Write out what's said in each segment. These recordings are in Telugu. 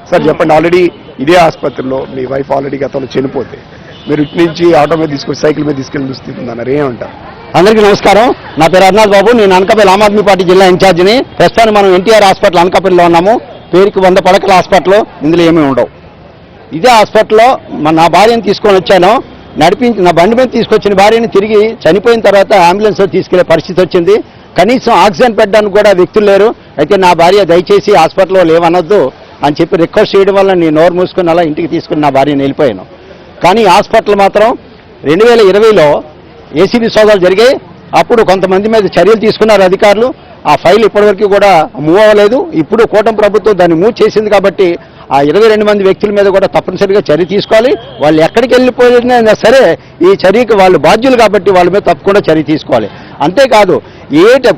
సార్ చెప్పండి, ఆల్రెడీ ఇదే ఆసుపత్రిలో మీ వైఫ్ ఆల్రెడీ గతంలో చనిపోతే మీరు ఇటు నుంచి ఆటో మీద తీసుకొచ్చి సైకిల్ మీద తీసుకెళ్ళి దుస్థితి ఉందన్నారు, ఏమంటారు? అందరికీ నమస్కారం. నా పేరు అర్నాథ్ బాబు. నేను అనకాపల్లి ఆమ్ ఆద్మీ పార్టీ జిల్లా ఇన్ఛార్జిని. ప్రస్తుతానికి మనం ఎన్టీఆర్ హాస్పిటల్ అనకాపల్లిలో ఉన్నాము. పేరుకి 100 పడకల హాస్పిటల్, ఇందులో ఏమీ ఉండవు. ఇదే హాస్పిటల్లో నా భార్యను తీసుకొని వచ్చాను. నా బండి మీద తీసుకొచ్చిన భార్యని తిరిగి చనిపోయిన తర్వాత అంబులెన్స్లో తీసుకెళ్లే పరిస్థితి వచ్చింది. కనీసం ఆక్సిజన్ పెట్టడానికి కూడా వ్యక్తులు లేరు. అయితే నా భార్య దయచేసి హాస్పిటల్లో లేవనొద్దు అని చెప్పి రిక్వెస్ట్ చేయడం వల్ల నేను నోరు మూసుకుని అలా ఇంటికి తీసుకుని నా భార్యను వెళ్ళిపోయాను. కానీ హాస్పిటల్ మాత్రం 2020లో ఏసీబీ సోదాలు జరిగాయి. అప్పుడు కొంతమంది మీద చర్యలు తీసుకున్నారు అధికారులు. ఆ ఫైల్ ఇప్పటివరకు కూడా మూవ్ అవ్వలేదు. ఇప్పుడు కూటమి ప్రభుత్వం దాన్ని మూవ్ చేసింది కాబట్టి ఆ 22 మంది వ్యక్తుల మీద కూడా తప్పనిసరిగా చర్య తీసుకోవాలి. వాళ్ళు ఎక్కడికి వెళ్ళిపోయినా సరే ఈ చర్యకి వాళ్ళు బాధ్యులు కాబట్టి వాళ్ళ మీద తప్పకుండా చర్య తీసుకోవాలి. అంతేకాదు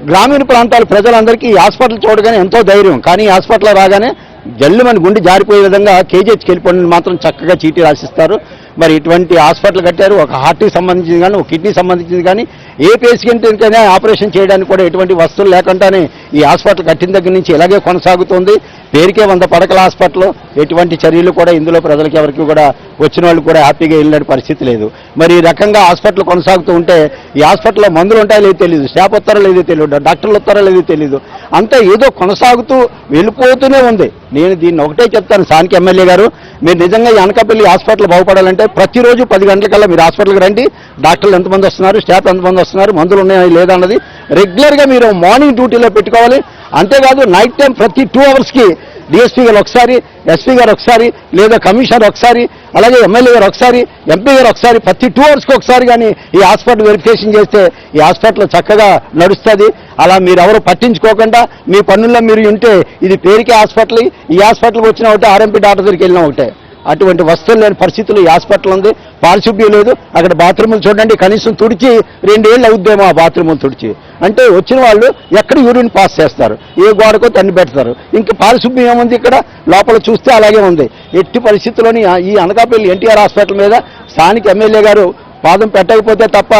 గ్రామీణ ప్రాంతాల ప్రజలందరికీ ఈ హాస్పిటల్ చూడగానే ఎంతో ధైర్యం, కానీ ఈ హాస్పిటల్ రాగానే జల్లు మన గుండె జారిపోయే విధంగా కేజీహెచ్కి వెళ్ళిపోయిన మాత్రం చక్కగా చీటీ రాసిస్తారు. మరి ఇటువంటి హాస్పిటల్ కట్టారు. ఒక హార్ట్కి సంబంధించింది కానీ, ఒక కిడ్నీ సంబంధించింది కానీ, ఏ పేషెంట్కైనా ఆపరేషన్ చేయడానికి కూడా ఎటువంటి వస్తువులు లేకుండానే ఈ హాస్పిటల్ కట్టిన దగ్గర నుంచి ఇలాగే కొనసాగుతుంది. పేరుకే 100 పడకల హాస్పిటల్. ఎటువంటి చర్యలు కూడా ఇందులో ప్రజలకి ఎవరికి కూడా వచ్చిన వాళ్ళు కూడా హ్యాపీగా వెళ్ళిన పరిస్థితి లేదు. మరి ఈ రకంగా హాస్పిటల్ కొనసాగుతూ ఉంటే ఈ హాస్పిటల్లో మందులు ఉంటాయో లేదో తెలియదు, స్టాఫ్ వస్తారో లేదో తెలియదు, డాక్టర్లు వస్తారో లేదో తెలియదు. అంతా ఏదో కొనసాగుతూ వెళ్ళిపోతూనే ఉంది. నేను దీన్ని ఒకటే చెప్తాను, స్థానిక ఎమ్మెల్యే గారు, మీరు నిజంగా ఈ అనకాపల్లి హాస్పిటల్ బాగుపడాలంటే ప్రతిరోజు 10 గంటలకల్లా మీరు హాస్పిటల్కి రండి. డాక్టర్లు ఎంతమంది వస్తున్నారు, స్టాఫ్ ఎంతమంది వస్తున్నారు, మందులు ఉన్నాయా లేదా అన్నది రెగ్యులర్గా మీరు మార్నింగ్ డ్యూటీలో పెట్టుకోవాలి. అంతేకాదు నైట్ టైం ప్రతి 2 అవర్స్కి డిఎస్పీ గారు ఒకసారి, ఎస్పీ గారు ఒకసారి, లేదా కమిషనర్ ఒకసారి, అలాగే ఎమ్మెల్యే గారు ఒకసారి, ఎంపీ గారు ఒకసారి, ప్రతి 2 అవర్స్కి ఒకసారి కానీ ఈ హాస్పిటల్ వెరిఫికేషన్ చేస్తే ఈ హాస్పిటల్ చక్కగా నడుస్తుంది. అలా మీరు ఎవరు పట్టించుకోకుండా మీ పనుల్లో మీరు ఉంటే ఇది పేరుకే హాస్పిటల్. ఈ హాస్పిటల్కి వచ్చిన ఒకటే, ఆర్ఎంపీ డాక్టర్ దగ్గరికి వెళ్ళినా ఒకటే. అటువంటి వస్తువులు లేని పరిస్థితులు ఈ హాస్పిటల్ ఉంది. పారిశుద్ధ్యం లేదు. అక్కడ బాత్రూములు చూడండి, కనీసం తుడిచి 2 ఏళ్ళు అవుద్దేమో ఆ బాత్రూములు తుడిచి. అంటే వచ్చిన వాళ్ళు ఎక్కడ యూరిన్ పాస్ చేస్తారు, ఏ గోడకో తన్ని పెడతారు. ఇంకా పారిశుద్ధ్యం ఏముంది ఇక్కడ? లోపల చూస్తే అలాగే ఉంది. ఎట్టి పరిస్థితుల్లోని ఈ అనకాపల్లి ఎన్టీఆర్ హాస్పిటల్ మీద స్థానిక ఎమ్మెల్యే గారు పాదం పెట్టకపోతే తప్ప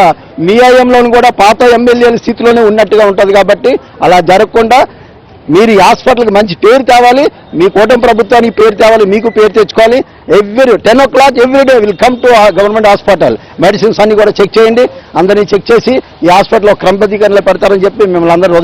మీ హయాంలోనూ కూడా పాత ఎమ్మెల్యేల స్థితిలోనే ఉన్నట్టుగా ఉంటుంది. కాబట్టి అలా జరగకుండా మీరు ఈ హాస్పిటల్కి మంచి పేరు తేవాలి, మీ కూటమి ప్రభుత్వానికి పేరు తేవాలి, మీకు పేరు తెచ్చుకోవాలి. 10 o'clock everyday will come to government hospital. Medicines అన్ని కూడా చెక్ చేయండి. అందరినీ చెక్ చేసి ఈ హాస్పిటల్లో క్రమబద్ధీకరణలో పెడతారని చెప్పి మిమ్మల్ని అందరూ